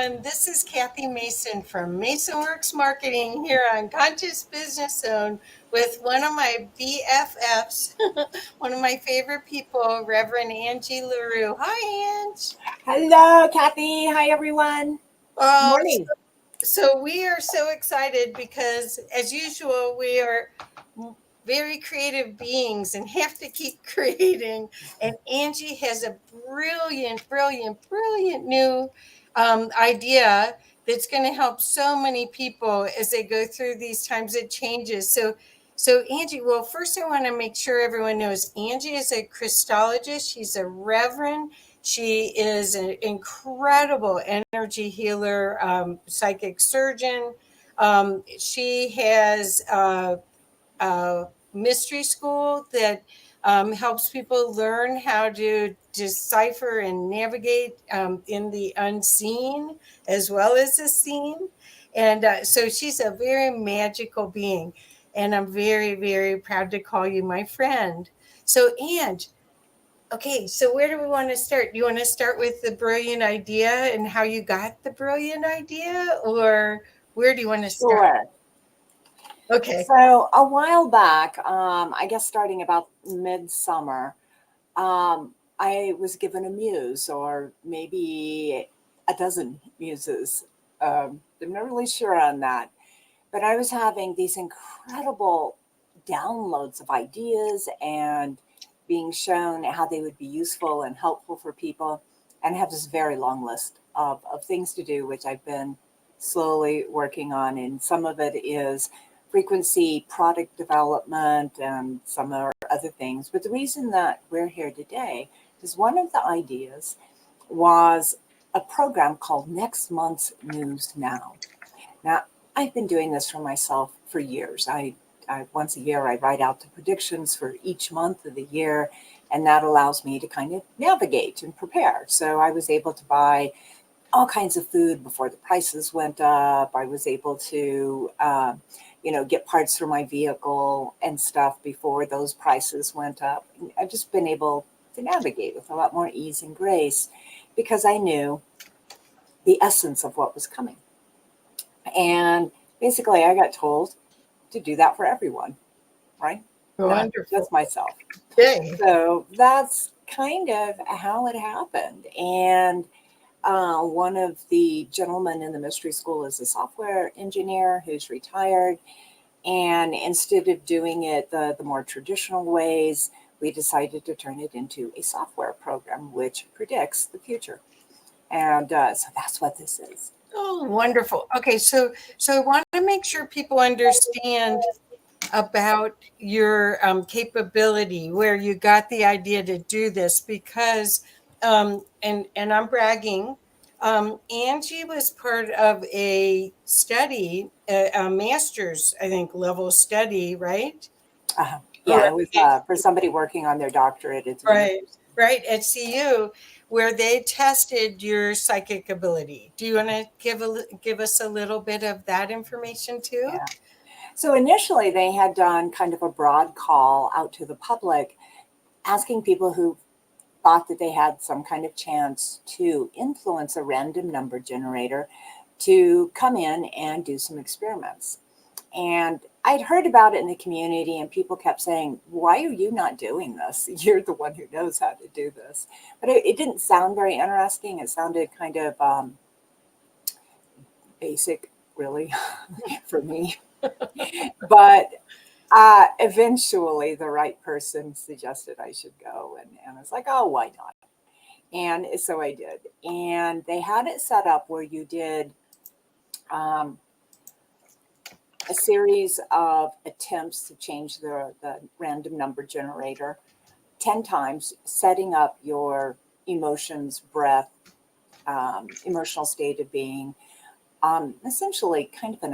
everyone. This is Kathy Mason from MasonWorks Marketing here on Conscious Business Zone with one of my BFFs, one of my favorite people, Reverend Angie LaRue. Hi, Ange. Hello, Kathy. Hi, everyone. Good Oh, morning. so we are so excited because, as usual, we are very creative beings and have to keep creating. And Angie has a brilliant new idea that's going to help so many people as they go through these times of changes. So Angie, well, first I want to make sure everyone knows Angie is a Christologist. She's a reverend. She is an incredible energy healer, psychic surgeon. She has a mystery school that helps people learn how to decipher and navigate in the unseen as well as the seen. And so she's a very magical being. And I'm very proud to call you my friend. So, Ange, okay, so where do we want to start? Do you want to start with the brilliant idea and how you got the brilliant idea, or where do you want to start? Sure. Okay. So a while back, I guess starting about midsummer, I was given a muse, or maybe a dozen muses. I'm not really sure on that, but I was having these incredible downloads of ideas and being shown how they would be useful and helpful for people, and have this very long list of things to do, which I've been slowly working on. And some of it is frequency product development, and some are other things. But the reason that we're here today is one of the ideas was a program called Next Month's News Now. Now, I've been doing this for myself for years. I once a year, I write out the predictions for each month of the year, and that allows me to kind of navigate and prepare. So I was able to buy all kinds of food before the prices went up. I was able to, get parts for my vehicle and stuff before those prices went up. I've just been able to navigate with a lot more ease and grace because I knew the essence of what was coming. And basically, I got told to do that for everyone, right? Not Wonderful. just myself. Okay. So that's kind of how it happened. And one of the gentlemen in the mystery school is a software engineer who's retired. And instead of doing it the more traditional ways, we decided to turn it into a software program which predicts the future. And so that's what this is. Oh, wonderful. Okay, so I want to make sure people understand about your capability, where you got the idea to do this, because and I'm bragging. Angie was part of a study, a master's, I think, level study, right? Yeah, it was for somebody working on their doctorate at the university. Right, at CU, where they tested your psychic ability. Do you want to give us a little bit of that information too? Yeah. So initially, they had done kind of a broad call out to the public, asking people who thought that they had some kind of chance to influence a random number generator to come in and do some experiments. And I'd heard about it in the community, and people kept saying, "Why are you not doing this? You're the one who knows how to do this." But it didn't sound very interesting. It sounded kind of basic, really, for me. But eventually, the right person suggested I should go, and I was like, "Oh, why not?" And so I did. And they had it set up where you did a series of attempts to change the random number generator 10 times, setting up your emotions, breath, emotional state of being, essentially kind of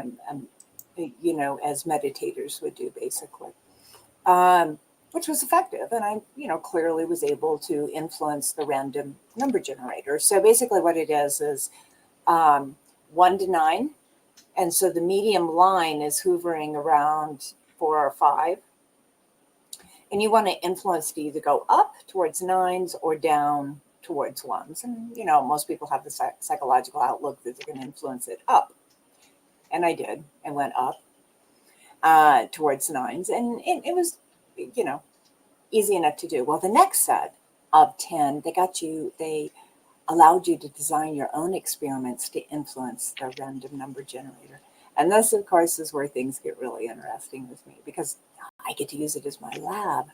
as meditators would do, basically. Which was effective. And I, clearly was able to influence the random number generator. So basically what it is 1 to 9. And so the medium line is hovering around 4 or 5. And you want to influence to either go up towards 9s or down towards ones. And, most people have the psychological outlook that they're going to influence it up. And I did. I went up towards nines. And it was, easy enough to do. Well, the next set of 10, they allowed you to design your own experiments to influence the random number generator. And this, of course, is where things get really interesting with me, because I get to use it as my lab.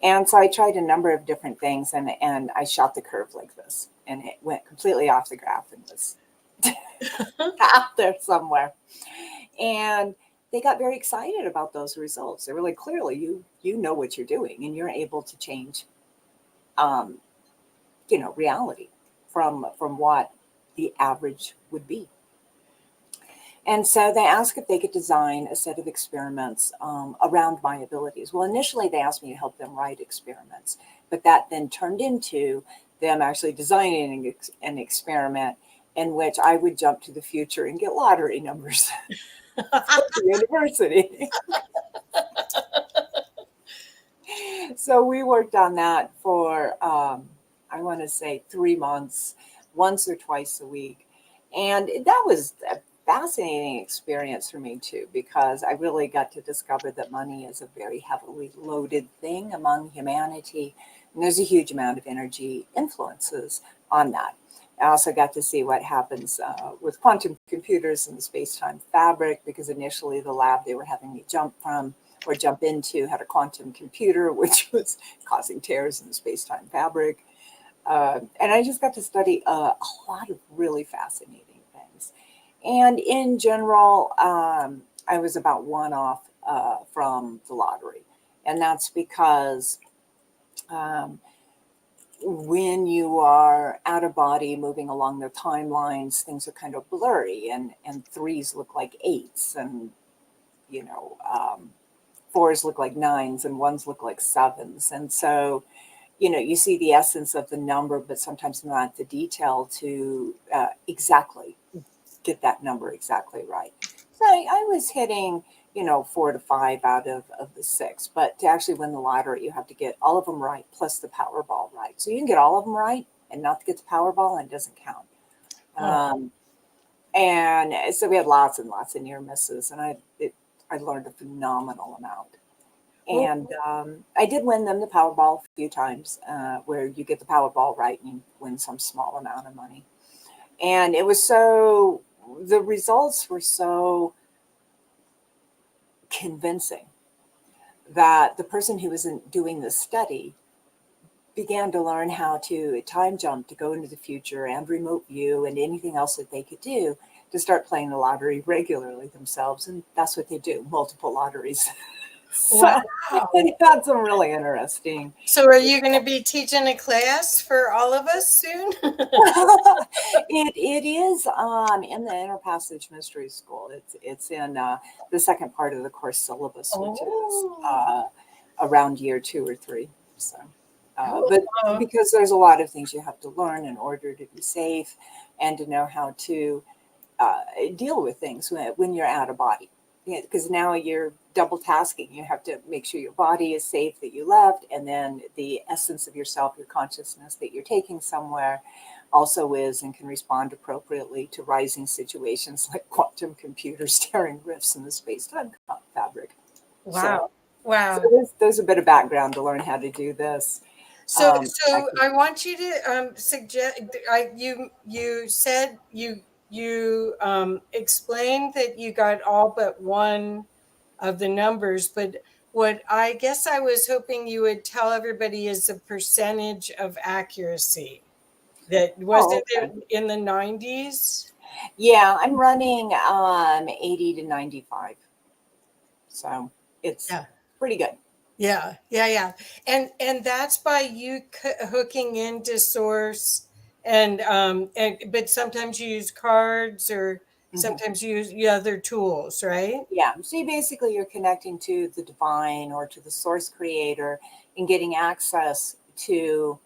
And so I tried a number of different things, and I shot the curve like this, and it went completely off the graph and was out there somewhere. And they got very excited about those results. They were like, clearly, you know what you're doing, and you're able to change, reality from what the average would be. And so they asked if they could design a set of experiments around my abilities. Well, initially they asked me to help them write experiments, but that then turned into them actually designing an experiment in which I would jump to the future and get lottery numbers for the university. So we worked on that for, I want to say 3 months, once or twice a week. And that was a fascinating experience for me too, because I really got to discover that money is a very heavily loaded thing among humanity. And there's a huge amount of energy influences on that. I also got to see what happens with quantum computers in the space-time fabric, because initially the lab they were having me jump into had a quantum computer, which was causing tears in the space-time fabric. And I just got to study a lot of really fascinating things. And in general, I was about one off from the lottery. And that's because when you are out of body moving along the timelines, things are kind of blurry, and threes look like eights, and, fours look like nines, and ones look like sevens. And so, you see the essence of the number, but sometimes not the detail to exactly get that number exactly right. So I was hitting, 4 to 5 out of the 6. But to actually win the lottery, you have to get all of them right, plus the Powerball right. So you can get all of them right and not get the Powerball, and it doesn't count. And so we had lots and lots of near misses, and I learned a phenomenal amount. And I did win them the Powerball a few times, where you get the Powerball right and you win some small amount of money. And the results were so convincing that the person who was doing the study began to learn how to time jump to go into the future and remote view and anything else that they could do to start playing the lottery regularly themselves. And that's what they do, multiple lotteries. So Wow. it had some really interesting. So are you going to be teaching a class for all of us soon? It is in the Inner Passage Mystery School. It's in the second part of the course syllabus, which is around year 2 or 3. So, but because there's a lot of things you have to learn in order to be safe and to know how to deal with things when you're out of body. Because now you're double tasking. You have to make sure your body is safe that you left, and then the essence of yourself, your consciousness that you're taking somewhere, also is and can respond appropriately to rising situations like quantum computers tearing rifts in the space-time fabric. Wow. So there's a bit of background to learn how to do this. So I want you to suggest. You said you explained that you got all but one of the numbers, but what I guess I was hoping you would tell everybody is the percentage of accuracy. That was it in the 90s? Yeah, I'm running 80 to 95. So it's pretty good. Yeah. And that's by you hooking into source, and but sometimes you use cards, or sometimes you use other tools, right? Yeah. So you're connecting to the divine or to the source creator and getting access to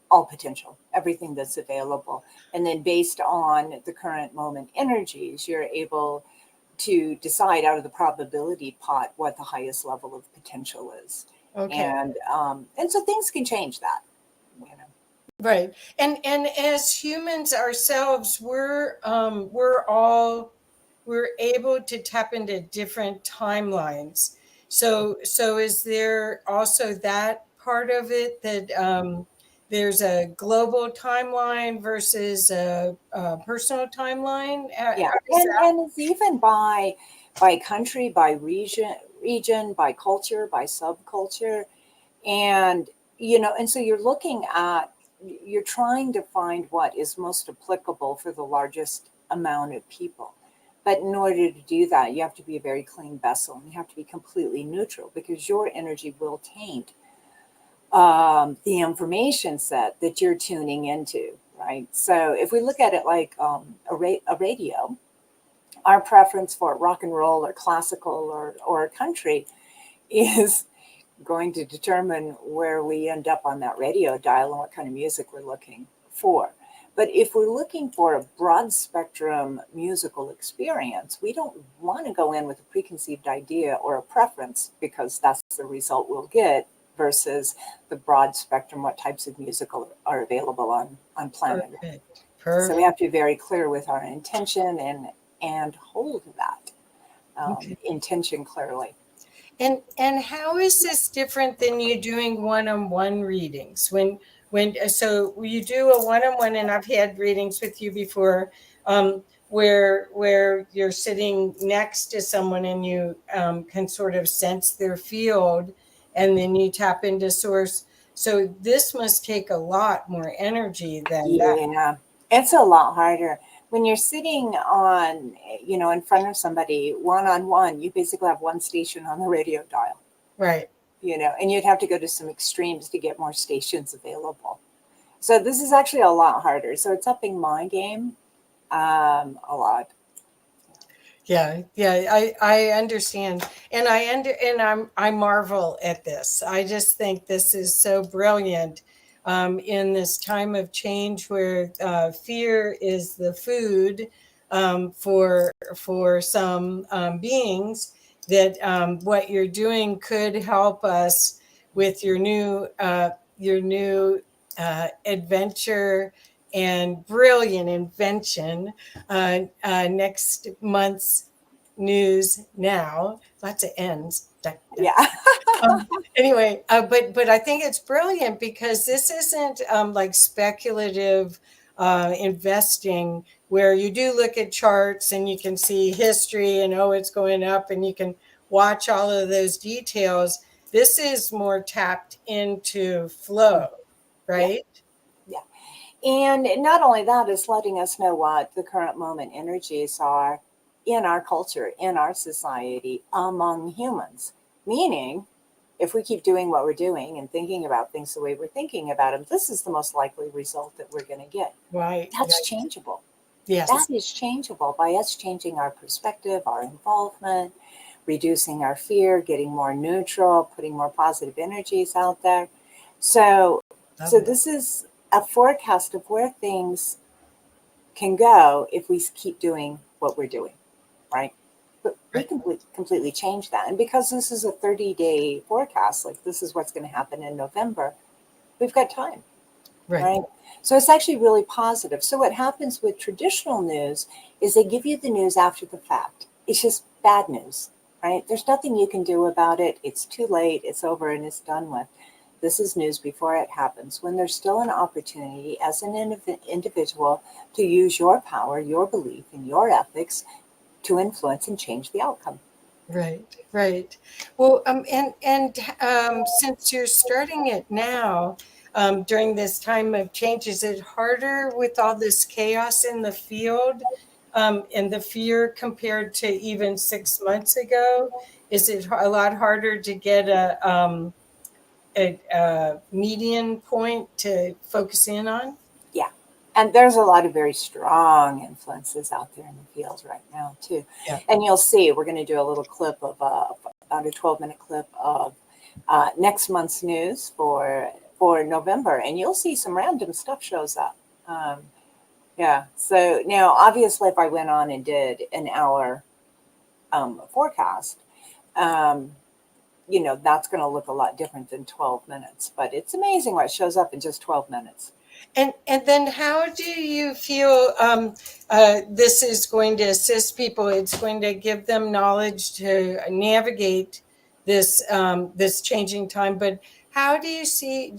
all potential, everything that's available. And then based on the current moment energies, you're able to decide out of the probability pot what the highest level of potential is. Okay. And so things can change that. Right. And as humans ourselves, we're able to tap into different timelines. So is there also that part of it that there's a global timeline versus a personal timeline? Yeah, How does that? and it's even by country, by region, by culture, by subculture, and and so you're trying to find what is most applicable for the largest amount of people. But in order to do that, you have to be a very clean vessel, and you have to be completely neutral because your energy will taint the information set that you're tuning into, right? So if we look at it like a radio, our preference for rock and roll or classical or country is going to determine where we end up on that radio dial and what kind of music we're looking for. But if we're looking for a broad spectrum musical experience, we don't want to go in with a preconceived idea or a preference because that's the result we'll get versus the broad spectrum, what types of music are available on planet Earth. Perfect. So we Perfect. have to be very clear with our intention and hold that Okay. intention clearly. And how is this different than you doing one-on-one readings? So you do a one-on-one, and I've had readings with you before, where you're sitting next to someone and you can sort of sense their field, and then you tap into source. So this must take a lot more energy than that, Yeah, it's a lot harder. When you're sitting in front of somebody one on one, you basically have one station on the radio dial, right? and you'd have to go to some extremes to get more stations available. So this is actually a lot harder. So it's upping my game a lot. Yeah, yeah, I understand, and I marvel at this. I just think this is so brilliant, in this time of change where fear is the food, for some beings. That what you're doing could help us with your new adventure and brilliant invention, next month's news now. Lots of ends. Yeah. Anyway, but I think it's brilliant because this isn't like speculative investing where you do look at charts and you can see history and oh, it's going up and you can watch all of those details. This is more tapped into flow, Yeah. right? Yeah. And not only that, is letting us know what the current moment energies are in our culture, in our society, among humans. Meaning, if we keep doing what we're doing and thinking about things the way we're thinking about them, this is the most likely result that we're going to get. Right. That's Right. changeable. That Yes. is changeable by us changing our perspective, our involvement, reducing our fear, getting more neutral, putting more positive energies out there. So, Love so it. this is a forecast of where things can go if we keep doing what we're doing, right? But we Right. can completely change that. And because this is a 30-day forecast, like this is what's going to happen in November, we've got time, Right. right? So it's actually really positive. So what happens with traditional news is they give you the news after the fact. It's just bad news, right? There's nothing you can do about it. It's too late. It's over and it's done with. This is news before it happens, when there's still an opportunity as an individual to use your power, your belief, and your ethics to influence and change the outcome. Right, right. Well, and since you're starting it now, during this time of change, is it harder with all this chaos in the field, and the fear compared to even 6 months ago? Is it a lot harder to get a median point to focus in on? Yeah. And there's a lot of very strong influences out there in the field right now, too. Yeah. And you'll see, we're going to do a little clip of about a 12-minute clip of next month's news for November, and you'll see some random stuff shows up. Um, yeah. So now, obviously, if I went on and did an hour forecast, um, that's going to look a lot different than 12 minutes. But it's amazing what shows up in just 12 minutes. And then how do you feel this is going to assist people? It's going to give them knowledge to navigate this changing time. But how do you see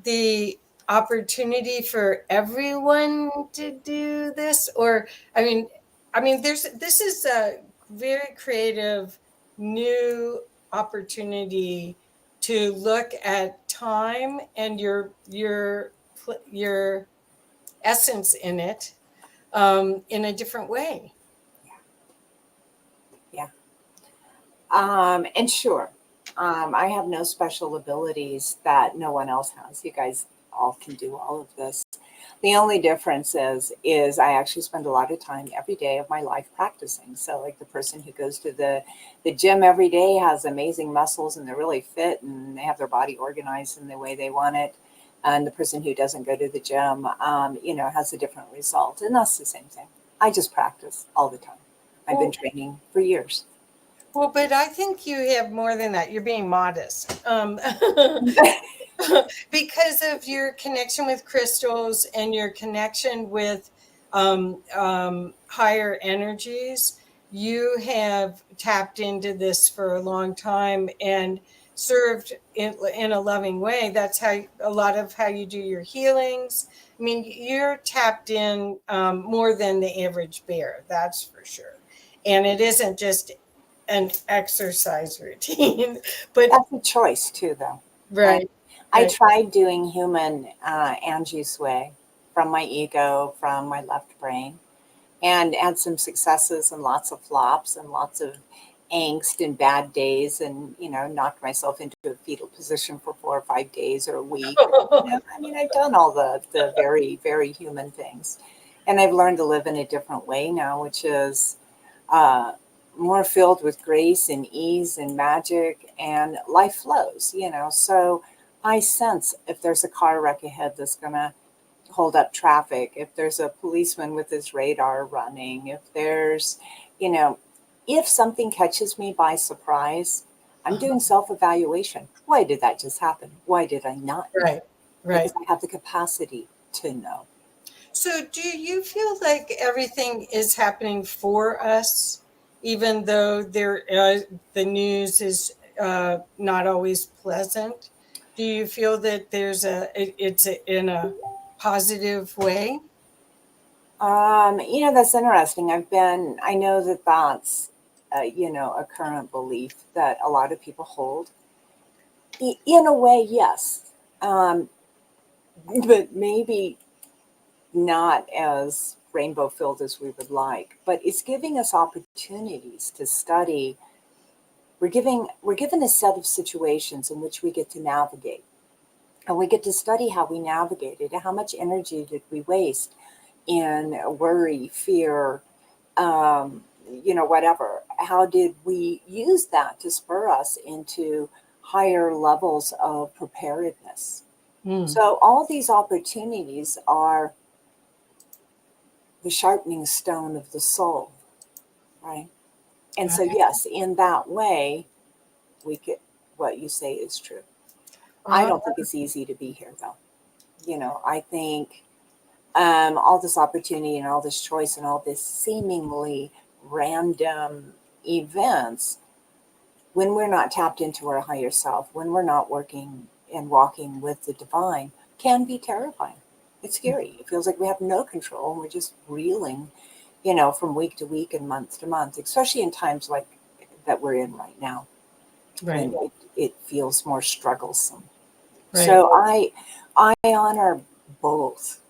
the opportunity for everyone to do this? Or I mean this is a very creative new opportunity to look at time and your essence in it in a different way. Yeah. And sure, I have no special abilities that no one else has. You guys all can do all of this. The only difference is I actually spend a lot of time every day of my life practicing. So like the person who goes to the gym every day has amazing muscles and they're really fit and they have their body organized in the way they want it. And the person who doesn't go to the gym, has a different result. And that's the same thing. I just practice all the time. I've been Well, training for years. well, but I think you have more than that. You're being modest. Because of your connection with crystals and your connection with higher energies, you have tapped into this for a long time and served in a loving way. That's how a lot of how you do your healings. I mean, you're tapped in more than the average bear, that's for sure. And it isn't just an exercise routine, but That's a choice too, though, right? right, I right. tried doing human Angie's way from my ego, from my left brain, and had some successes and lots of flops and lots of angst and bad days, and knocked myself into a fetal position for 4 or 5 days or a week. I mean, I've done all the very very human things, and I've learned to live in a different way now, which is uh, more filled with grace and ease and magic, and life flows. So I sense if there's a car wreck ahead that's going to hold up traffic, if there's a policeman with his radar running, you know, if something catches me by surprise, I'm doing self evaluation. Why did that just happen? Why did I not know? Right, Because right. I have the capacity to know. So, do you feel like everything is happening for us, even though the news is not always pleasant? Do you feel that in a positive way? That's interesting. I know that that's, a current belief that a lot of people hold. In a way, yes. But maybe not as rainbow filled as we would like, but it's giving us opportunities to study. We're given a set of situations in which we get to navigate, and we get to study how we navigated and how much energy did we waste in worry, fear, whatever. How did we use that to spur us into higher levels of preparedness? Hmm. So all these opportunities are the sharpening stone of the soul, right? And so, yes, in that way, we get what you say is true. I Uh, don't think it's easy to be here, though. I think all this opportunity and all this choice and all this seemingly random events, when we're not tapped into our higher self, when we're not working and walking with the divine, can be terrifying. It's scary. It feels like we have no control and we're just reeling, from week to week and month to month, especially in times like that we're in right now, right, when it feels more strugglesome. right. So I honor both,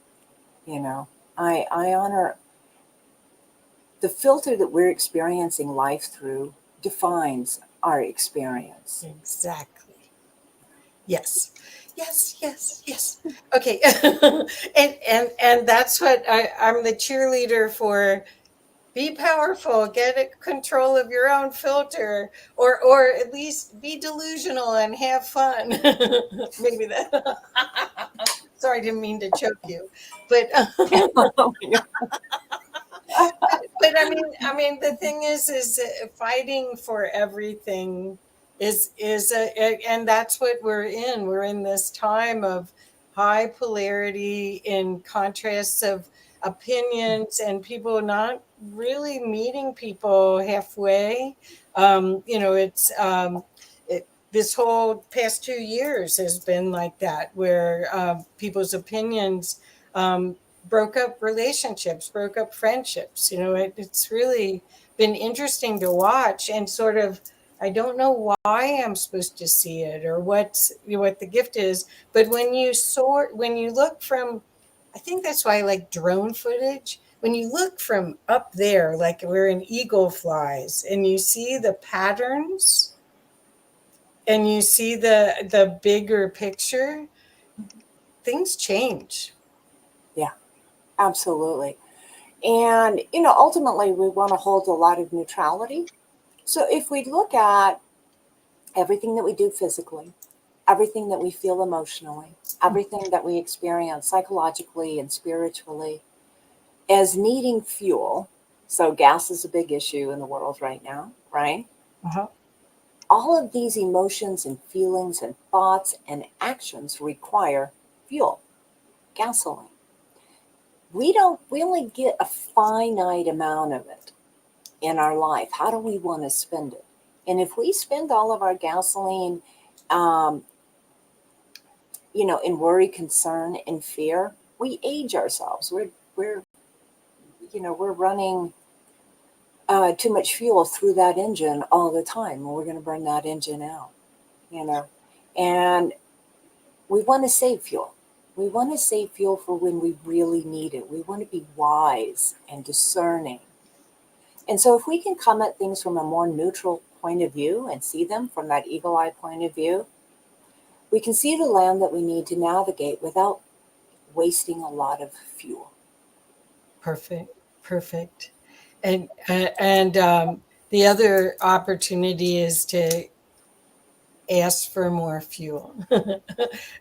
you know. I honor the filter that we're experiencing life through defines our experience. Exactly. Yes. Yes, yes, yes. Okay. And that's what I'm the cheerleader for. Be powerful, get control of your own filter, or at least be delusional and have fun. Maybe that. Sorry, I didn't mean to choke you, but but I mean, the thing is fighting for everything and that's what we're in. We're in this time of high polarity in contrasts of opinions and people not really meeting people halfway. It's this whole past 2 years has been like that, where people's opinions broke up relationships, broke up friendships. It's really been interesting to watch, and sort of, I don't know why I'm supposed to see it or what the gift is, but when you look from, I think that's why I like drone footage. When you look from up there, like where an eagle flies, and you see the patterns and you see the bigger picture, things change. Yeah, absolutely. And, ultimately, we want to hold a lot of neutrality. So if we look at everything that we do physically, everything that we feel emotionally, everything that we experience psychologically and spiritually as needing fuel, so gas is a big issue in the world right now, right? Uh-huh. All of these emotions and feelings and thoughts and actions require fuel, gasoline. We only get a finite amount of it in our life. How do we want to spend it? And if we spend all of our gasoline, um, in worry, concern, and fear, we age ourselves. We're running too much fuel through that engine all the time, and we're going to burn that engine out. You know, and we want to save fuel. We want to save fuel for when we really need it. We want to be wise and discerning. And so if we can come at things from a more neutral point of view and see them from that eagle eye point of view, we can see the land that we need to navigate without wasting a lot of fuel. Perfect. And the other opportunity is to ask for more fuel.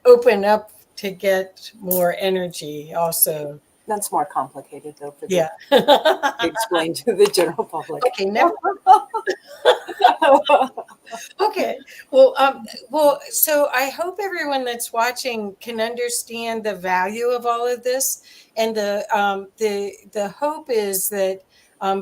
Open up to get more energy also. That's more complicated, though, Yeah. to explain to the general public. Okay, never. Okay. Well, so I hope everyone that's watching can understand the value of all of this, and the hope is that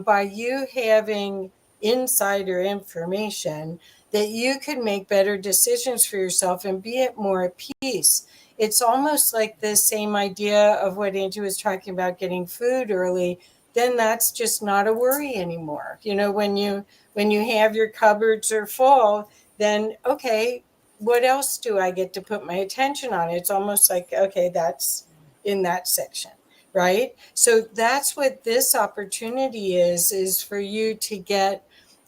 by you having insider information, that you can make better decisions for yourself and be at more at peace. It's almost like the same idea of what Angie was talking about, getting food early. Then that's just not a worry anymore. When you have your cupboards are full, then okay, what else do I get to put my attention on? It's almost like, okay, that's in that section, right? So that's what this opportunity is for you to get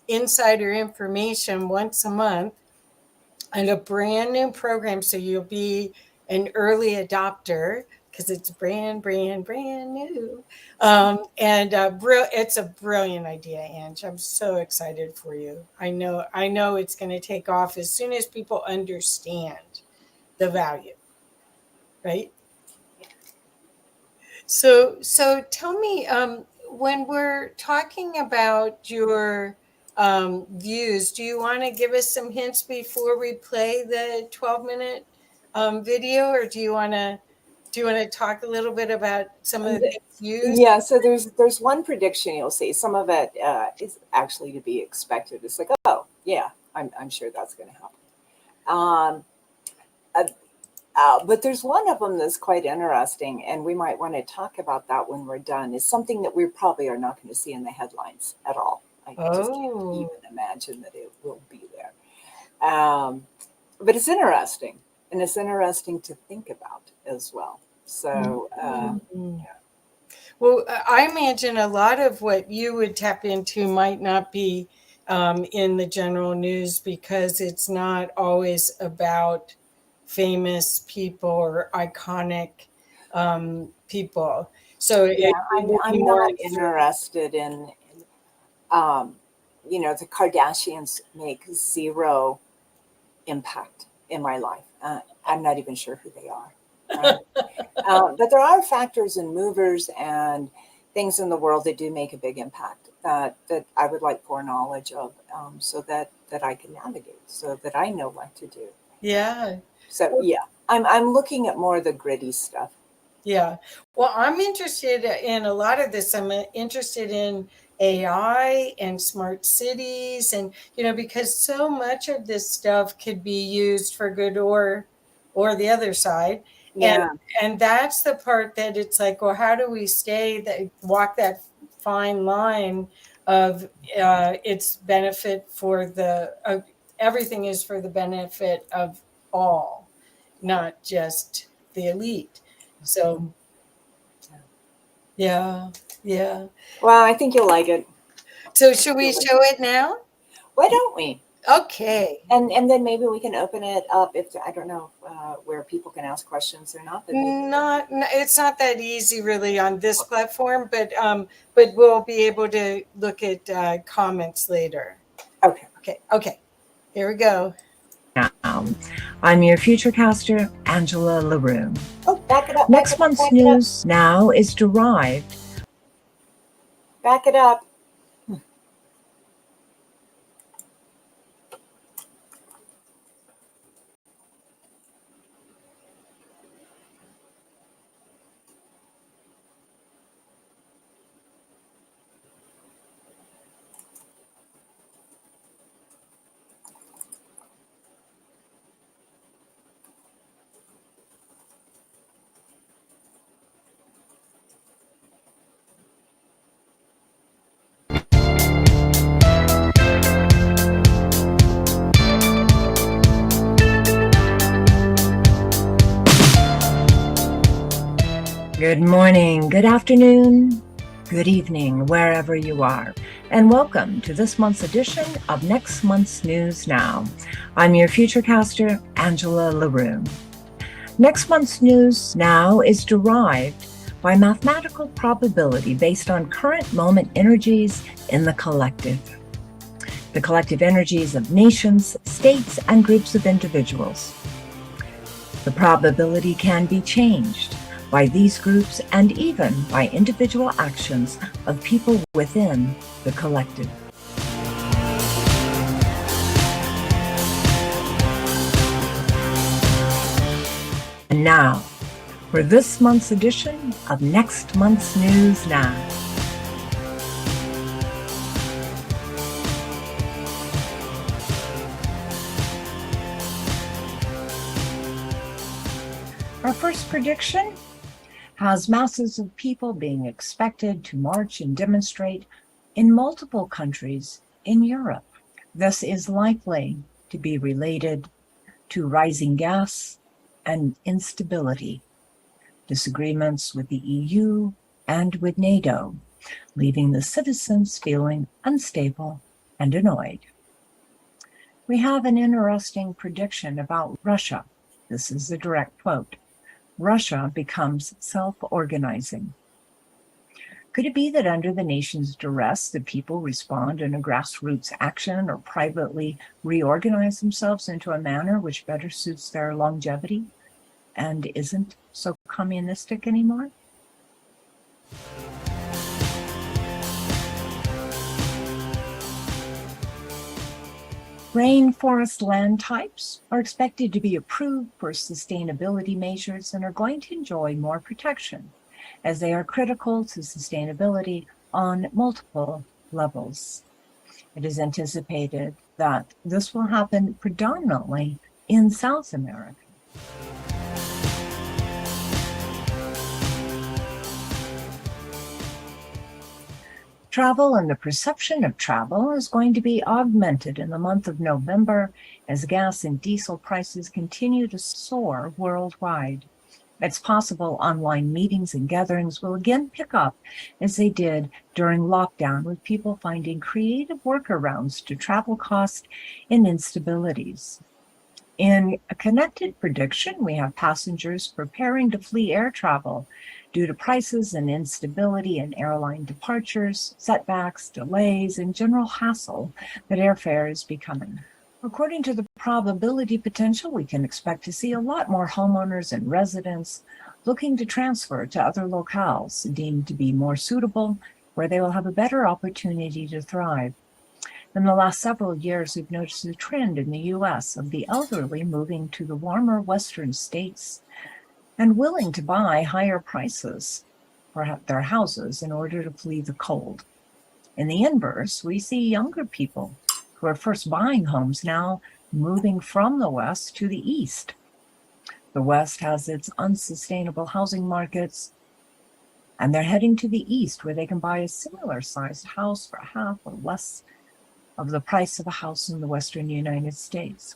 insider information once a month and a brand new program. So you'll be an early adopter because it's brand new. And it's a brilliant idea, Ange. I'm so excited for you. I know it's going to take off as soon as people understand the value, right? So tell me, when we're talking about your views, do you want to give us some hints before we play the 12-minute video, or do you want to talk a little bit about some of the things used? Yeah, so there's one prediction you'll see. Some of it is actually to be expected. It's like, oh yeah, I'm sure that's going to happen. Um, uh, but there's one of them that's quite interesting, and we might want to talk about that when we're done. It's something that we probably are not going to see in the headlines at all. I just can't Oh, even imagine that it will be there. But it's interesting, and it's interesting to think about as well. So, mm. Well, I imagine a lot of what you would tap into might not be in the general news because it's not always about famous people or iconic people. So yeah, it would be I'm more not interested in um, the Kardashians make zero impact in my life. I'm not even sure who they are. Right? But there are factors and movers and things in the world that do make a big impact that I would like foreknowledge of, so that I can navigate, so that I know what to do. yeah. So yeah. I'm looking at more of the gritty stuff. Yeah. Well, I'm interested in a lot of this. I'm interested in AI and smart cities, and because so much of this stuff could be used for good or the other side. And Yeah. and that's the part that it's like, well, how do we walk that fine line of its benefit for everything is for the benefit of all, not just the elite. So, yeah, yeah. Well, I think you'll like it. So, should we show it now? Why don't we? Okay. And then maybe we can open it up if I don't know where people can ask questions or not. But It's not that easy really on this platform, but we'll be able to look at comments later. okay. Okay. Here we go. Now, I'm your FutureCaster, Angela LaRue. Oh, back it up. Next month's news now is derived. Back it up. Good morning, good afternoon, good evening, wherever you are, and welcome to this month's edition of Next Month's News Now. I'm your FutureCaster, Angela LaRue. Next month's news now is derived by mathematical probability based on current moment energies in the collective energies of nations, states, and groups of individuals. The probability can be changed by these groups and even by individual actions of people within the collective. And now, for this month's edition of Next Month's News Now. Our first prediction has masses of people being expected to march and demonstrate in multiple countries in Europe. This is likely to be related to rising gas and instability, disagreements with the EU and with NATO, leaving the citizens feeling unstable and annoyed. We have an interesting prediction about Russia. This is a direct quote. Russia becomes self-organizing. Could it be that under the nation's duress, the people respond in a grassroots action or privately reorganize themselves into a manner which better suits their longevity and isn't so communistic anymore? Rainforest land types are expected to be approved for sustainability measures and are going to enjoy more protection as they are critical to sustainability on multiple levels. It is anticipated that this will happen predominantly in South America. Travel and the perception of travel is going to be augmented in the month of November as gas and diesel prices continue to soar worldwide. It's possible online meetings and gatherings will again pick up as they did during lockdown, with people finding creative workarounds to travel costs and instabilities. In a connected prediction, we have passengers preparing to flee air travel due to prices and instability in airline departures, setbacks, delays, and general hassle that airfare is becoming. According to the probability potential, we can expect to see a lot more homeowners and residents looking to transfer to other locales deemed to be more suitable, where they will have a better opportunity to thrive. In the last several years, we've noticed a trend in the US of the elderly moving to the warmer Western states and willing to buy higher prices for their houses in order to flee the cold. In the inverse, we see younger people who are first buying homes now moving from the West to the East. The West has its unsustainable housing markets, and they're heading to the East where they can buy a similar sized house for half or less of the price of a house in the Western United States.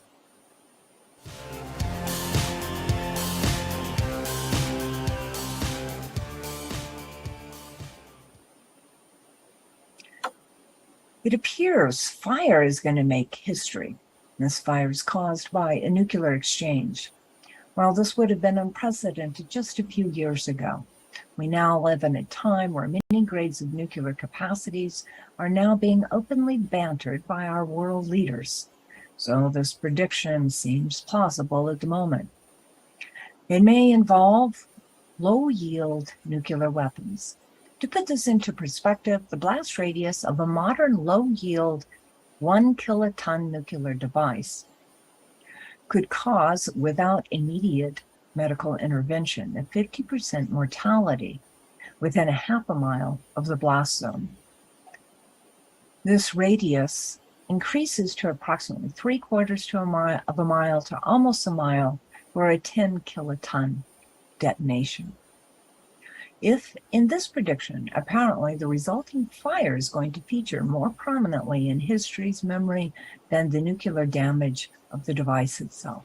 It appears fire is going to make history. This fire is caused by a nuclear exchange. While this would have been unprecedented just a few years ago, we now live in a time where many grades of nuclear capacities are now being openly bantered by our world leaders. So this prediction seems plausible at the moment. It may involve low-yield nuclear weapons. To put this into perspective, the blast radius of a modern low-yield 1 kiloton nuclear device could cause, without immediate medical intervention, a 50% mortality within a half a mile of the blast zone. This radius increases to approximately 3/4 of a mile to almost a mile for a 10 kiloton detonation. If in this prediction, apparently the resulting fire is going to feature more prominently in history's memory than the nuclear damage of the device itself.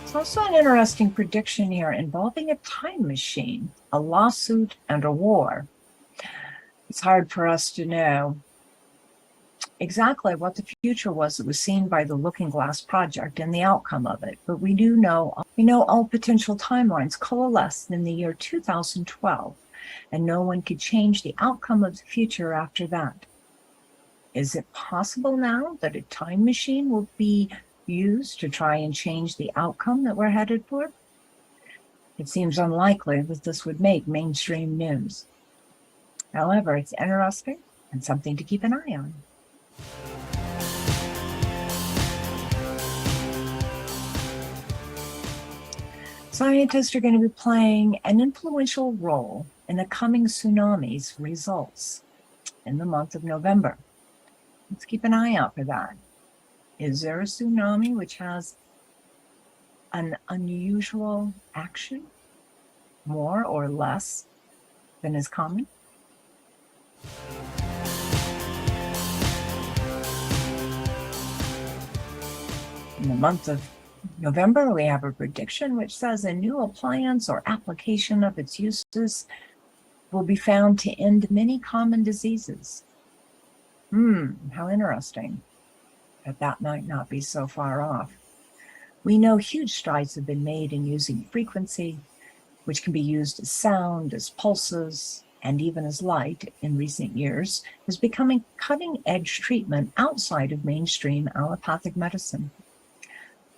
It's also an interesting prediction here involving a time machine, a lawsuit, and a war. It's hard for us to know exactly what the future was that was seen by the Looking Glass project and the outcome of it, but we know all potential timelines coalesced in the year 2012, and no one could change the outcome of the future after that. Is it possible now that a time machine will be used to try and change the outcome that we're headed for? It seems unlikely that this would make mainstream news. However, it's interesting and something to keep an eye on. Scientists are going to be playing an influential role in the coming tsunami's results in the month of November. Let's keep an eye out for that. Is there a tsunami which has an unusual action, more or less than is common? In the month of November, we have a prediction which says a new appliance or application of its uses will be found to end many common diseases. How interesting. But that might not be so far off. We know huge strides have been made in using frequency, which can be used as sound, as pulses, and even as light in recent years, is becoming cutting-edge treatment outside of mainstream allopathic medicine.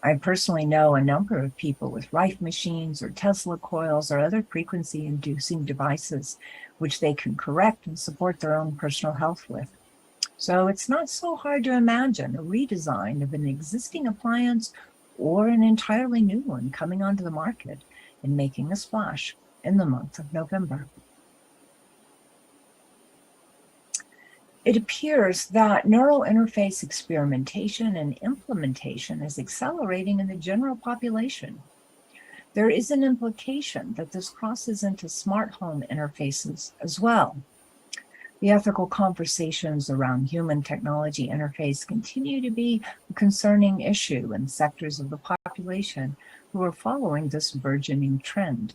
I personally know a number of people with Rife machines or Tesla coils or other frequency-inducing devices which they can correct and support their own personal health with. So it's not so hard to imagine a redesign of an existing appliance or an entirely new one coming onto the market and making a splash in the month of November. It appears that neural interface experimentation and implementation is accelerating in the general population. There is an implication that this crosses into smart home interfaces as well. The ethical conversations around human technology interface continue to be a concerning issue in sectors of the population who are following this burgeoning trend.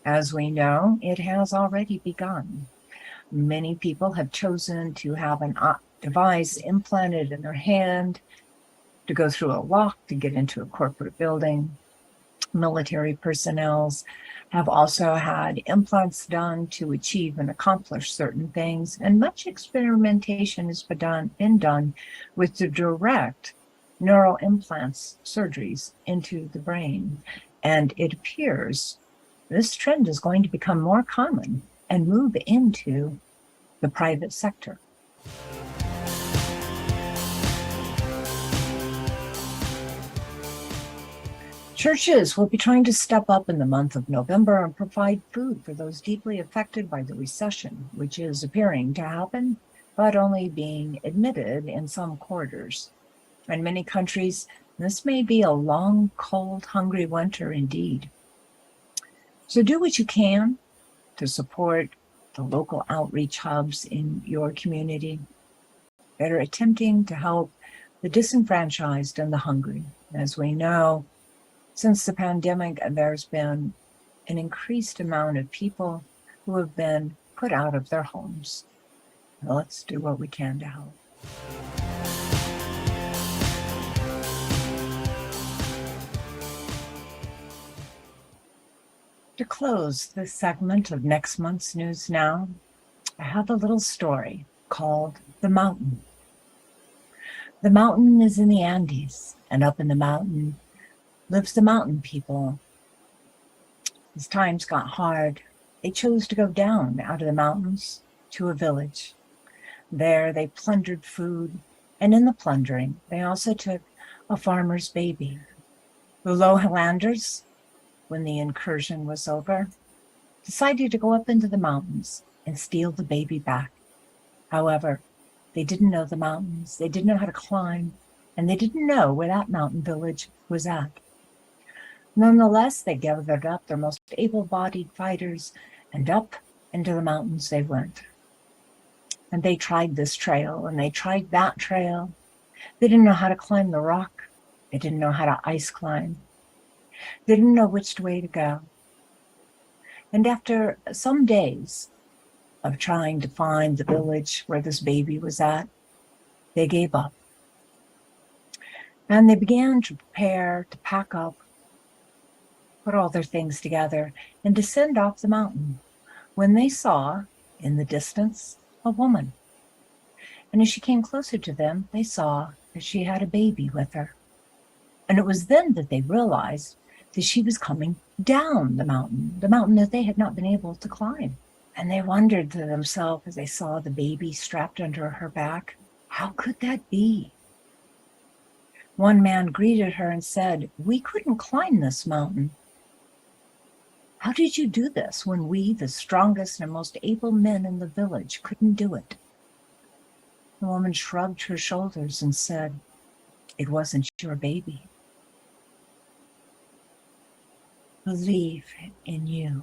As we know, it has already begun. Many people have chosen to have an device implanted in their hand, to go through a lock to get into a corporate building. Military personnel have also had implants done to achieve and accomplish certain things, and much experimentation has been done with the direct neural implants surgeries into the brain. And it appears this trend is going to become more common and move into the private sector. Churches will be trying to step up in the month of November and provide food for those deeply affected by the recession, which is appearing to happen, but only being admitted in some quarters. In many countries, this may be a long, cold, hungry winter indeed. So do what you can to support the local outreach hubs in your community that are attempting to help the disenfranchised and the hungry. As we know, since the pandemic, there's been an increased amount of people who have been put out of their homes. Let's do what we can to help. To close this segment of next month's News Now, I have a little story called The Mountain. The mountain is in the Andes, and up in the mountain lives the mountain people. As times got hard, they chose to go down out of the mountains to a village. There they plundered food, and in the plundering, they also took a farmer's baby. The lowlanders, when the incursion was over, decided to go up into the mountains and steal the baby back. However, they didn't know the mountains, they didn't know how to climb, and they didn't know where that mountain village was at. Nonetheless, they gathered up their most able-bodied fighters, and up into the mountains they went. And they tried this trail, and they tried that trail. They didn't know how to climb the rock. They didn't know how to ice climb. They didn't know which way to go. And after some days of trying to find the village where this baby was at, they gave up. And they began to prepare to pack up, put all their things together, and descend off the mountain, when they saw, in the distance, a woman. And as she came closer to them, they saw that she had a baby with her. And it was then that they realized that she was coming down the mountain that they had not been able to climb. And they wondered to themselves as they saw the baby strapped under her back, how could that be? One man greeted her and said, "We couldn't climb this mountain. How did you do this when we, the strongest and most able men in the village, couldn't do it?" The woman shrugged her shoulders and said, "It wasn't your baby. Believe in you."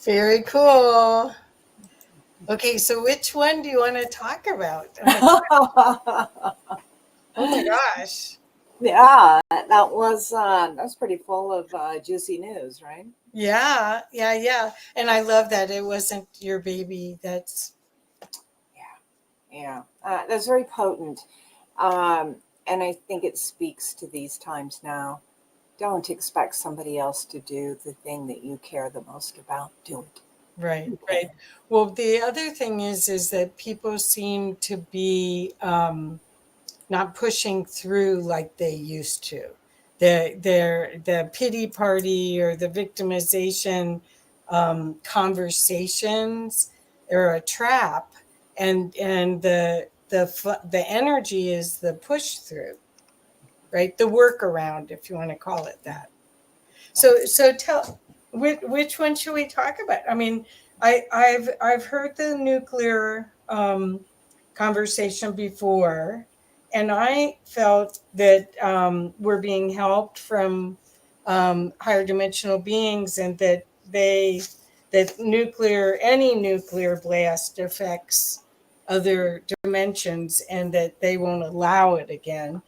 Very cool. Okay, so which one do you want to talk about? Oh my gosh. Yeah, that was pretty full of juicy news, right? Yeah. And I love that it wasn't your baby. Yeah. That's very potent. And I think it speaks to these times now. Don't expect somebody else to do the thing that you care the most about. Do it. Right. Well, the other thing is that people seem to be not pushing through like they used to. The pity party or the victimization conversations are a trap, and the energy is the push through, right? The workaround, if you want to call it that. So tell, which one should we talk about? I mean, I've heard the nuclear conversation before, I felt that we're being helped from higher dimensional beings, and that any nuclear blast affects other dimensions, and that they won't allow it again.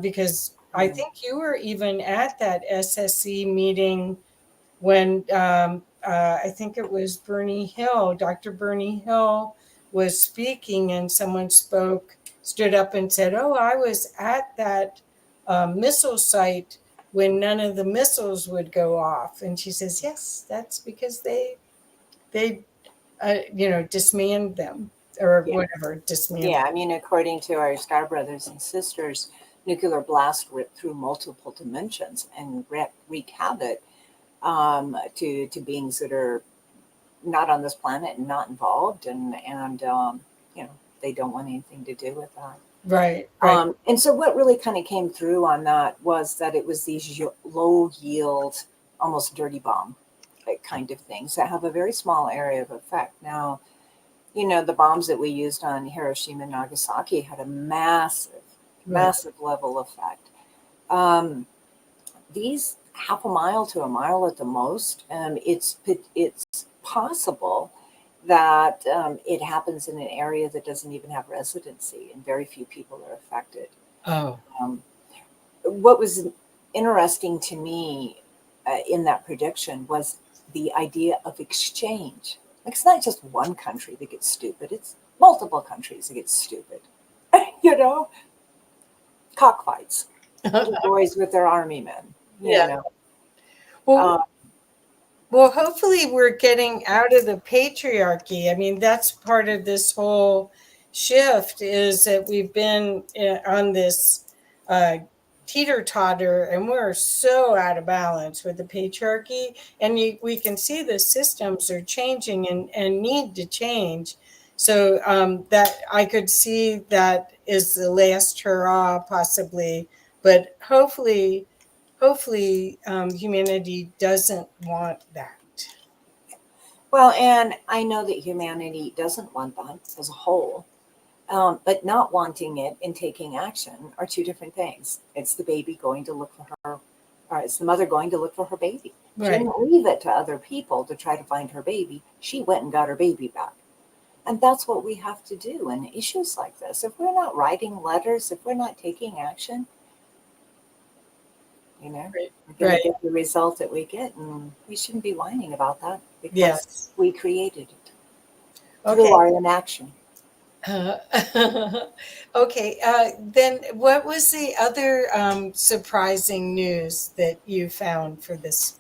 Because I think you were even at that SSE meeting when I think it was Dr. Bernie Hill was speaking, and someone stood up and said, "Oh, I was at that missile site when none of the missiles would go off." And she says, "Yes, that's because they dismanned them, or whatever, dismantled." Yeah, I mean, according to our star brothers and sisters, nuclear blast ripped through multiple dimensions and wreak havoc to beings that are not on this planet and not involved, and they don't want anything to do with that. Right. And so what really kind of came through on that was that it was these low yield, almost dirty bomb kind of things that have a very small area of effect. Now, the bombs that we used on Hiroshima and Nagasaki had a massive level effect. These half a mile to a mile at the most, it's possible that it happens in an area that doesn't even have residency, and very few people are affected. Oh. What was interesting to me in that prediction was the idea of exchange. Like, it's not just one country that gets stupid, it's multiple countries that get stupid. Cockfights. Little boys with their army men. Well, well, hopefully we're getting out of the patriarchy. I mean, that's part of this whole shift, is that we've been on this teeter-totter, and we're so out of balance with the patriarchy. And we can see the systems are changing and need to change. So that I could see that is the last hurrah, possibly. But hopefully humanity doesn't want that. Well, and I know that humanity doesn't want that as a whole, but not wanting it and taking action are two different things. It's the baby going to look for her, or it's the mother going to look for her baby. She didn't leave it to other people to try to find her baby. She went and got her baby back. And that's what we have to do in issues like this. If we're not writing letters, if we're not taking action, we're going to get the result that we get, and we shouldn't be whining about that because we created it through our inaction. Okay. Then what was the other surprising news that you found for this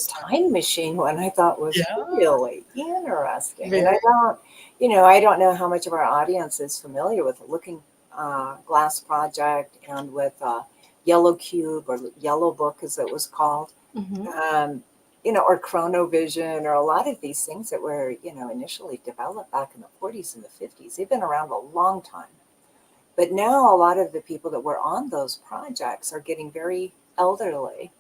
time machine one? I thought was really interesting. And I don't know how much of our audience is familiar with the Looking Glass Project and with Yellow Cube, or Yellow Book as it was called, or Chronovision, or a lot of these things that were, initially developed back in the 40s and the 50s. They've been around a long time. But now a lot of the people that were on those projects are getting very elderly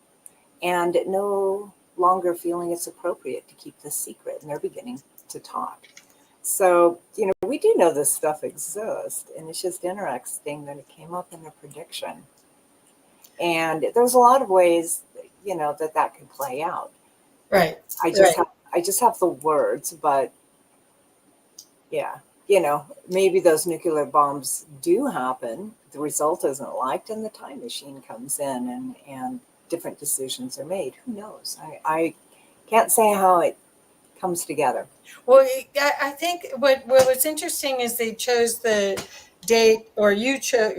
and no longer feeling it's appropriate to keep this secret, and they're beginning to talk. So, we do know this stuff exists, and it's just interesting that it came up in the prediction. And there's a lot of ways, that could play out. Right. I just have the words, but maybe those nuclear bombs do happen. The result isn't liked, and the time machine comes in, and different decisions are made. Who knows? I can't say how it comes together. Well, I think what was interesting is they chose the date, or you chose,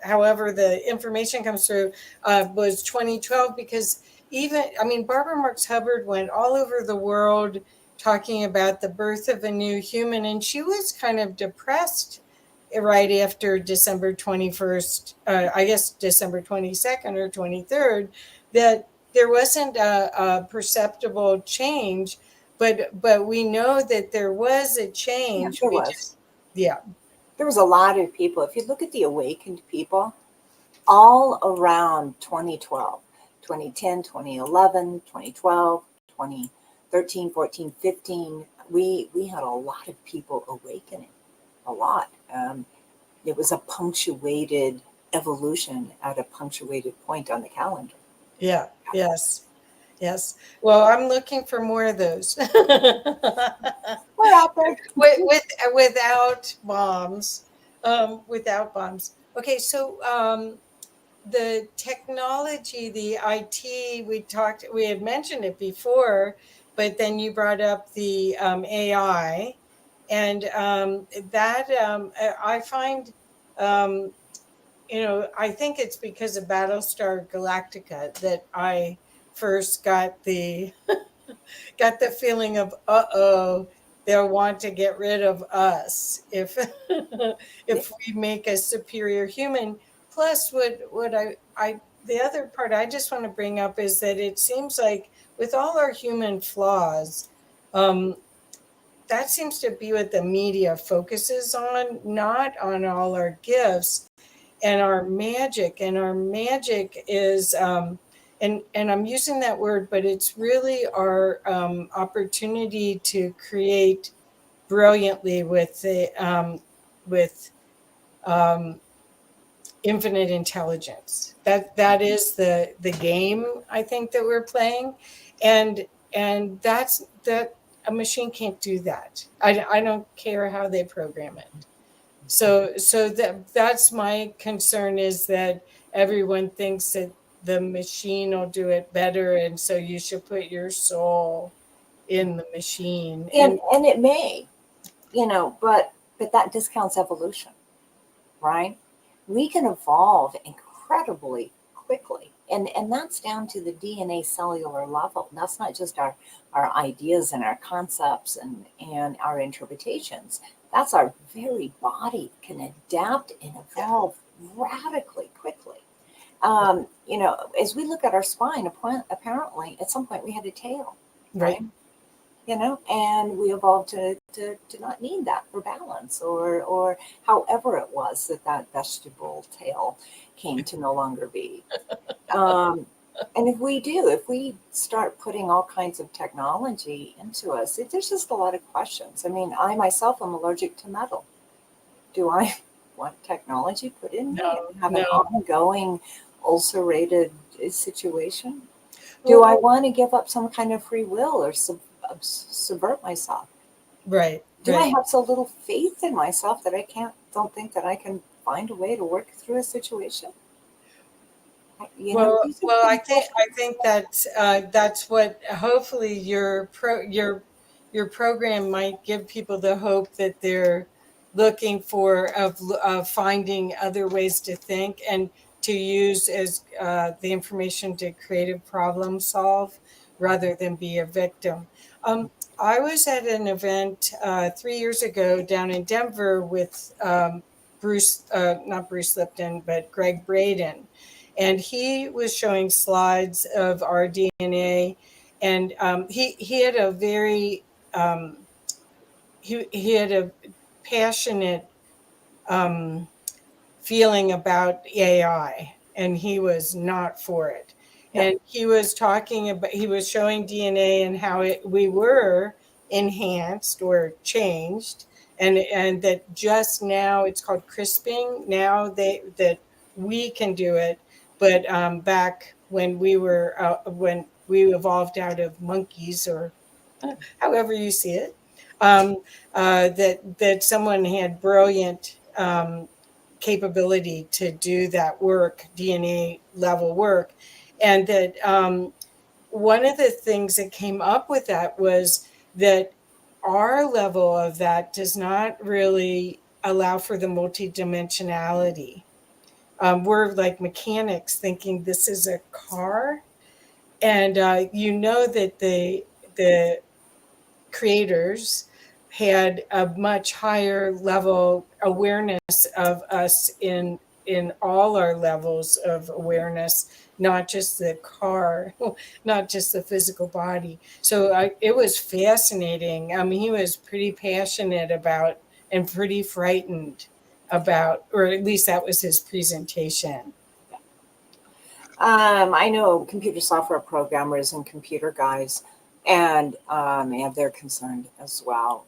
however the information comes through, was 2012, because Barbara Marx Hubbard went all over the world talking about the birth of a new human, and she was kind of depressed right after December 21st, I guess December 22nd or 23rd, that there wasn't a perceptible change. But we know that there was a change. Yeah, there was. Yeah. There was a lot of people. If you look at the awakened people, all around 2012, 2010, 2011, 2012, 2013, 14, 15, we had a lot of people awakening. A lot. It was a punctuated evolution at a punctuated point on the calendar. Yeah. Yes. Yes. Well, I'm looking for more of those. We're out there. Without bombs. Without bombs. Okay, so the technology, the IT, we had mentioned it before, but then you brought up the AI, and that I find, um, I think it's because of Battlestar Galactica that I first got the feeling of, uh-oh, they'll want to get rid of us if if we make a superior human. Plus, what I the other part I just want to bring up is that it seems like with all our human flaws, um, that seems to be what the media focuses on, not on all our gifts and our magic. And our magic is and I'm using that word, but it's really our opportunity to create brilliantly with um, infinite intelligence. That is the game I think that we're playing, and that's that a machine can't do that. I don't care how they program it. So that's my concern, is that everyone thinks that the machine will do it better, and so you should put your soul in the machine. And it may, but that discounts evolution, right? We can evolve incredibly quickly. And that's down to the DNA cellular level. That's not just our ideas and our concepts and our interpretations. That's our very body can adapt and evolve radically quickly. As we look at our spine, apparently at some point we had a tail, Right. right? And we evolved to not need that for balance, or however it was that vegetable tail came to no longer be. And if we start putting all kinds of technology into us, there's just a lot of questions. I mean, I myself am allergic to metal. Do I want technology put in me No, and have an no. ongoing ulcerated situation? Do Well, I want to give up some kind of free will or subvert myself? right, Do I right. have so little faith in myself that don't think that I can find a way to work through a situation? These are Well, big I questions. think that's what hopefully your program might give people, the hope that they're looking for, of finding other ways to think and to use as the information to creative problem solve rather than be a victim. I was at an event 3 years ago down in Denver with not Bruce Lipton, but Greg Braden, and he was showing slides of our DNA, and he had a very he had a passionate um, feeling about AI, and he was not for it. Yep. And he was showing DNA and how we were enhanced or changed, and that just now it's called crisping. Now that we can do it, but back when we evolved out of monkeys, or however you see it, that someone had brilliant capability to do that work, DNA level work. And that one of the things that came up with that was that our level of that does not really allow for the multidimensionality. We're like mechanics thinking this is a car. And that the creators had a much higher level awareness of us in all our levels of awareness, not just the car, not just the physical body. So it was fascinating. I mean, he was pretty passionate about and pretty frightened about, or at least that was his presentation. I know computer software programmers and computer guys, and they're concerned as well.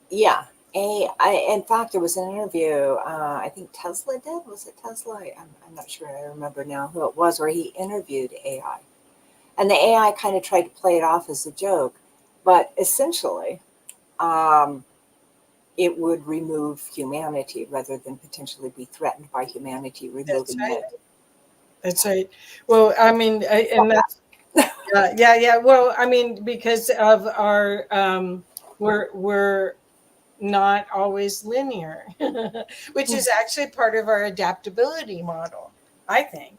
Yeah, In fact, there was an interview, I think Tesla did. Was it Tesla? I'm not sure. I remember now who it was, where he interviewed AI. And the AI kind of tried to play it off as a joke. But essentially, um, it would remove humanity rather than potentially be threatened by humanity That's removing right. it. That's right. Well, I mean, and that's yeah. Well, I mean, because of our we're not always linear, which is actually part of our adaptability model, I think.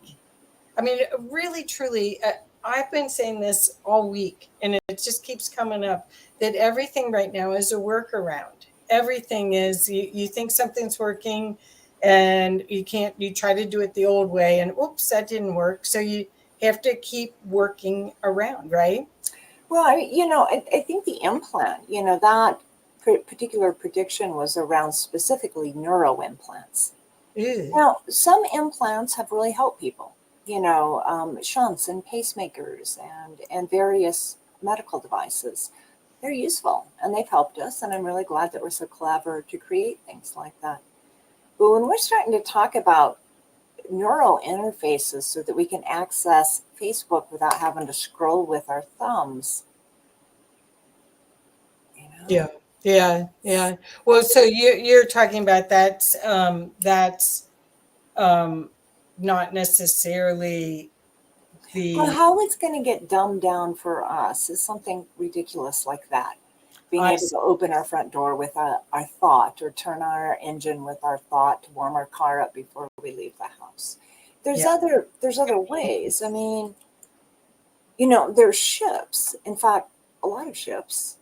I mean, really, truly, I've been saying this all week, and it just keeps coming up that everything right now is a workaround. Everything is, you think something's working and you can't, you try to do it the old way, and oops, that didn't work. So you have to keep working around, right? Well, I think the implant, that particular prediction was around specifically neuro implants. Ew. Now, some implants have really helped people, shunts and pacemakers and various medical devices. They're useful and they've helped us. And I'm really glad that we're so clever to create things like that. But when we're starting to talk about neural interfaces so that we can access Facebook without having to scroll with our thumbs, you know, Yeah, yeah. Well, so you're talking about that's um, not necessarily well, the how it's going to get dumbed down for us is something ridiculous like that. Being I able to open our front door with our thought or turn on our engine with our thought to warm our car up before we leave the house. There's yeah, other ways. I mean, there's ships. In fact, a lot of ships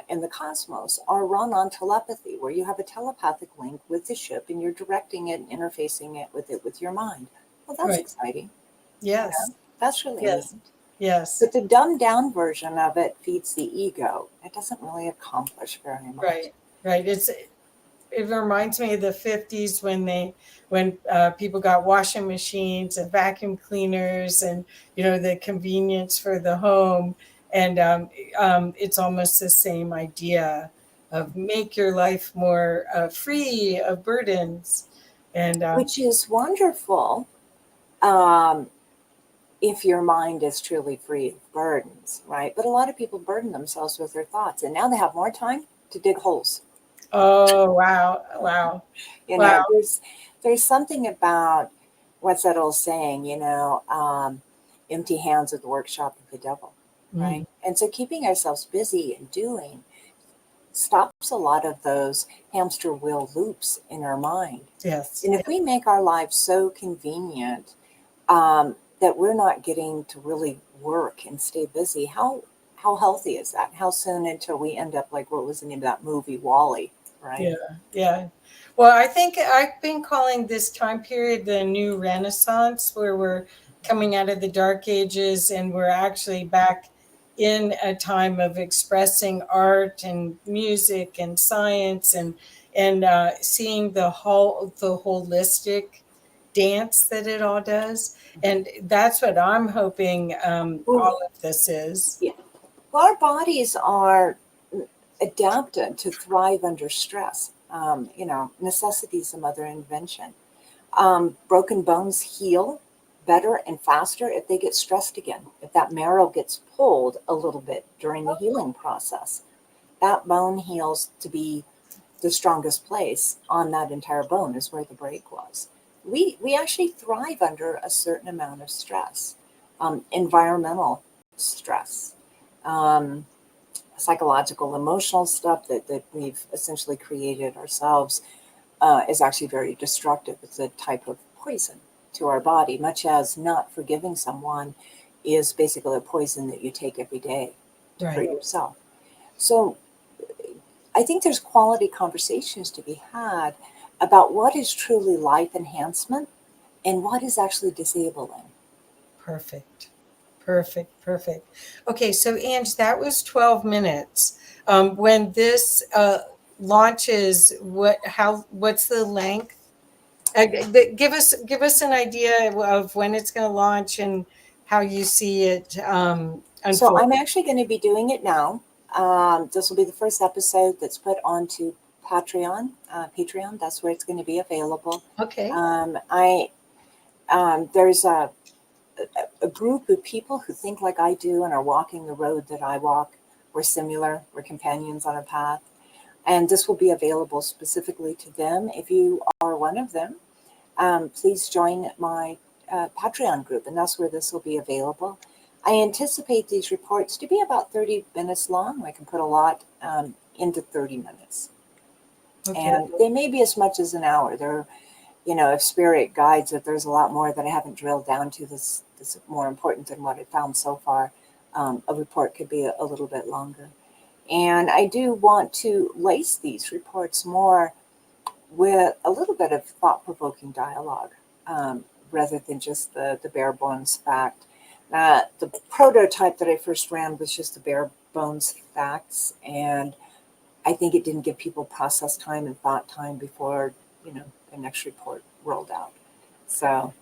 in the cosmos are run on telepathy, where you have a telepathic link with the ship and you're directing it and interfacing it with your mind. Well, that's right. exciting. Yes, That's really neat. yes, yes. But the dumbed down version of it feeds the ego. It doesn't really accomplish very much. Right, right. It reminds me of the 50s when people got washing machines and vacuum cleaners and the convenience for the home, and it's almost the same idea of make your life more free of burdens, and Which is wonderful, um, if your mind is truly free of burdens, right? But a lot of people burden themselves with their thoughts, and now they have more time to dig holes. oh wow, wow, You wow, know, there's something about what's that old saying? Empty hands at the workshop of the devil, right? mm, And so keeping ourselves busy and doing stops a lot of those hamster wheel loops in our mind. yes, And if we make our lives so convenient, that we're not getting to really work and stay busy, how healthy is that? How soon until we end up like, what was the name of that movie, Wally, right? yeah, yeah. Well, I think I've been calling this time period the new Renaissance, where we're coming out of the Dark Ages and we're actually back in a time of expressing art and music and science and seeing the holistic dance that it all does. And that's what I'm hoping Well, all of this is. yeah. Well, our bodies are adapted to thrive under stress. Necessity is the mother invention. Broken bones heal better and faster if they get stressed again. If that marrow gets pulled a little bit during the healing process, that bone heals to be the strongest place on that entire bone is where the break was. We actually thrive under a certain amount of stress, environmental stress, um, psychological, emotional stuff that we've essentially created ourselves is actually very destructive. It's a type of poison to our body, much as not forgiving someone is basically a poison that you take every day to hurt Right. yourself. So I think there's quality conversations to be had about what is truly life enhancement and what is actually disabling. Perfect. Perfect. Perfect. Okay, so Ange, that was 12 minutes. When this launches, what's the length? Give us an idea of when it's going to launch and how you see it So unfold. I'm actually going to be doing it now. This will be the first episode that's put onto Patreon. That's where it's going to be available. Okay. There's a group of people who think like I do and are walking the road that I walk. We're similar. We're companions on a path. And this will be available specifically to them. If you are one of them, please join my Patreon group, and that's where this will be available. I anticipate these reports to be about 30 minutes long. I can put a lot into 30 minutes. Okay. And they may be as much as an hour. They're, if spirit guides it, there's a lot more that I haven't drilled down to. This is more important than what I found so far. A report could be a little bit longer. And I do want to lace these reports more with a little bit of thought-provoking dialogue, rather than just the bare bones fact. The prototype that I first ran was just the bare bones facts, and I think it didn't give people process time and thought time before the next report rolled out. So,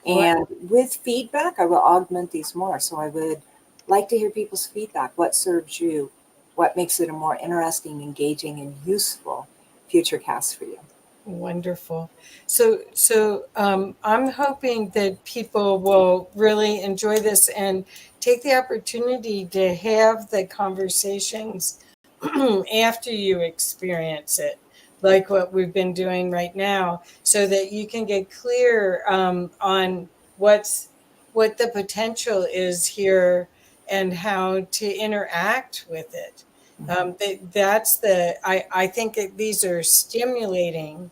and with feedback, I will augment these more. So I would like to hear people's feedback. What serves you? What makes it a more interesting, engaging, and useful FutureCast for you? Wonderful. So I'm hoping that people will really enjoy this and take the opportunity to have the conversations after you experience it, like what we've been doing right now, so that you can get clear on what the potential is here and how to interact with it. I think that these are stimulating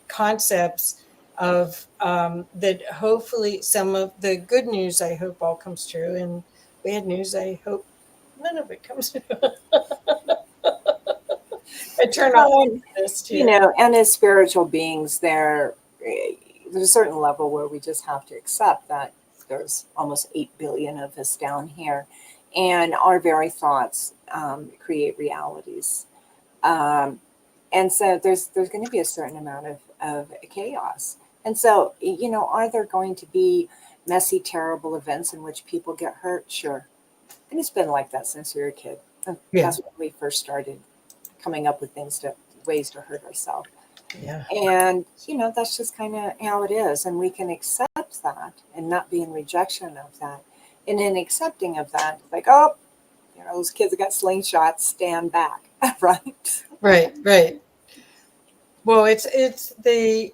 concepts of that. Hopefully some of the good news, I hope, all comes true, and bad news, I hope none of it comes true. I turn off this too. And as spiritual beings, there's a certain level where we just have to accept that there's almost 8 billion of us down here, and our very thoughts create realities. And so there's going to be a certain amount of chaos. And so, are there going to be messy, terrible events in which people get hurt? Sure. And it's been like that since we were a kid. And that's when we first started coming up with ways to hurt ourselves. Yeah. And, that's just kind of how it is. And we can accept that and not be in rejection of that. And in accepting of that, like, oh, those kids that got slingshots, stand back, right? Right. Well, it's the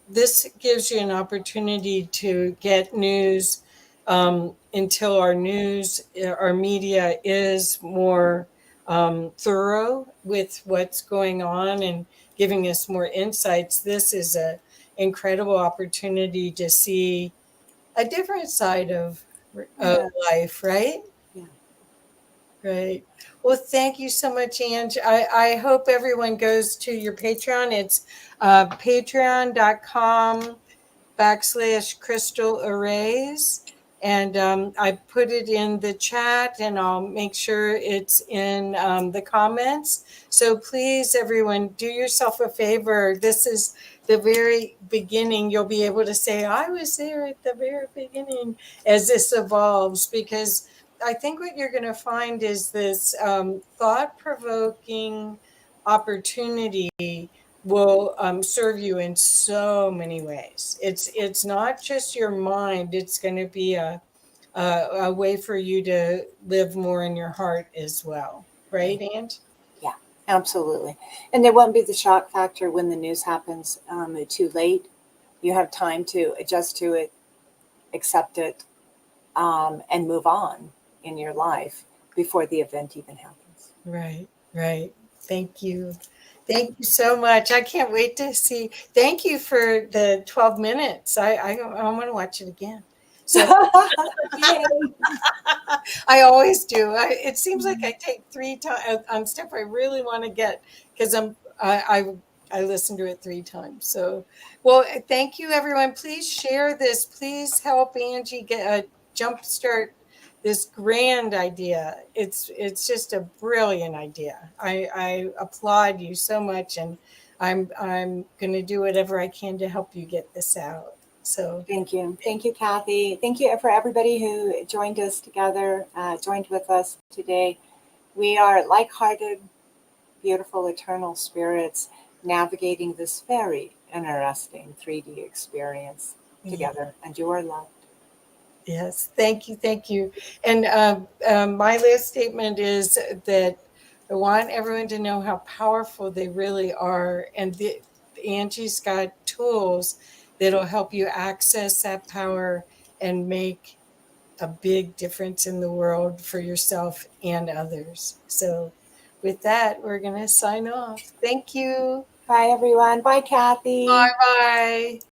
this gives you an opportunity to get news until our media is more thorough with what's going on and giving us more insights. This is an incredible opportunity to see a different side of life, right? Yeah. Right. Well, thank you so much, Ange. I hope everyone goes to your Patreon. It's patreon.com/crystal arrays. And I put it in the chat, and I'll make sure it's in the comments. So please, everyone, do yourself a favor. This is the very beginning. You'll be able to say, I was there at the very beginning as this evolves, because I think what you're going to find is this thought-provoking opportunity will serve you in so many ways. It's not just your mind. It's going to be a way for you to live more in your heart as well. Right, Ange? Yeah, absolutely. And there won't be the shock factor when the news happens too late. You have time to adjust to it, accept it, and move on in your life before the event even happens. Right. Thank you. Thank you so much. I can't wait to see. Thank you for the 12 minutes. I want to watch it again. So I always do. It seems like I take 3 times on stuff I really want to get, because I listened to it 3 times. So, well, thank you, everyone. Please share this. Please help Angie get a jumpstart this grand idea. It's just a brilliant idea. I applaud you so much, and I'm going to do whatever I can to help you get this out. So thank you, Kathy. Thank you for everybody who joined us together, joined with us today. We are like-hearted beautiful eternal spirits navigating this very interesting 3D experience together. And you are loved. Yes, thank you, thank you. And my last statement is that I want everyone to know how powerful they really are, and Angie's got tools that'll help you access that power and make a big difference in the world for yourself and others. So, with that, we're going to sign off. Thank you. Bye, everyone. Bye, Kathy. Bye bye.